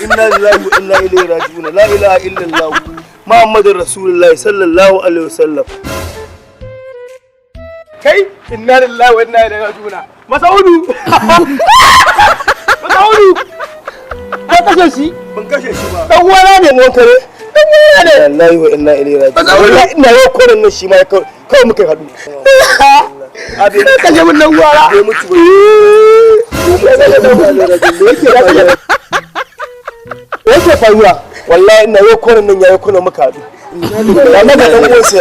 inna lillahi wa inna ilaihi raji'un. La ilaha illallah Muhammadur Rasulullah sallallahu alaihi wasallam. Kai inna lillahi wa inna ilaihi raji'un. Masaudu Masaudu ka kashe shi? Ban kashe shi ba. Dan uwana ne mun kare. Dan uwana ne. Wallahi wa inna ilaihi raji'un. Wallahi ina yau koran nan shi ma kai muka hadu. Abi kashe mun dan uwana. Bai mutu ba. Yake faruwa wallahi ina yau koran nan yayi kuna muka hadu. Wallahi da dan uwansa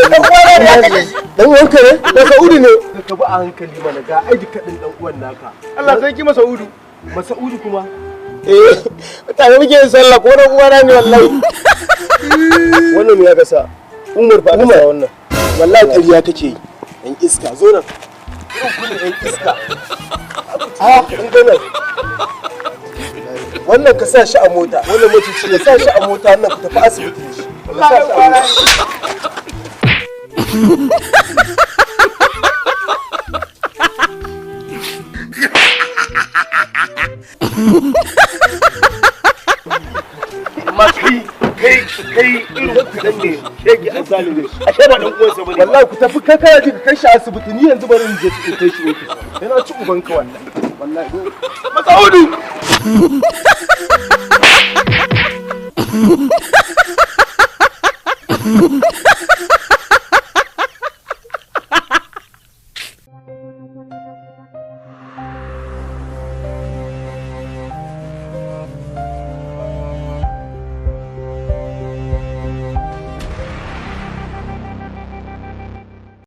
dan uwanka ne da Saudu ne ka bi a hankali mana ga aidi kadin dan uwan naka. Allah sai ki Masaudu. Masaudu kuma tare muke yin sallah ko dan uwana ne wallahi. Wannan me ya gasa Umar ba ka sa wannan wallahi ƙarya kake yi dan iska zo nan irin dan iska in gane wannan ka sa shi a mota wannan mutunci ya sa shi a mota nan ka tafi asibiti shi amma kai irin kudan ne shege azali ne ashe ba dan uwansa bane wallahi ku tafi kai kai ka kai shi asibiti ni yanzu bari in je kai shi ofis yana ci uban ka wallahi Masaudu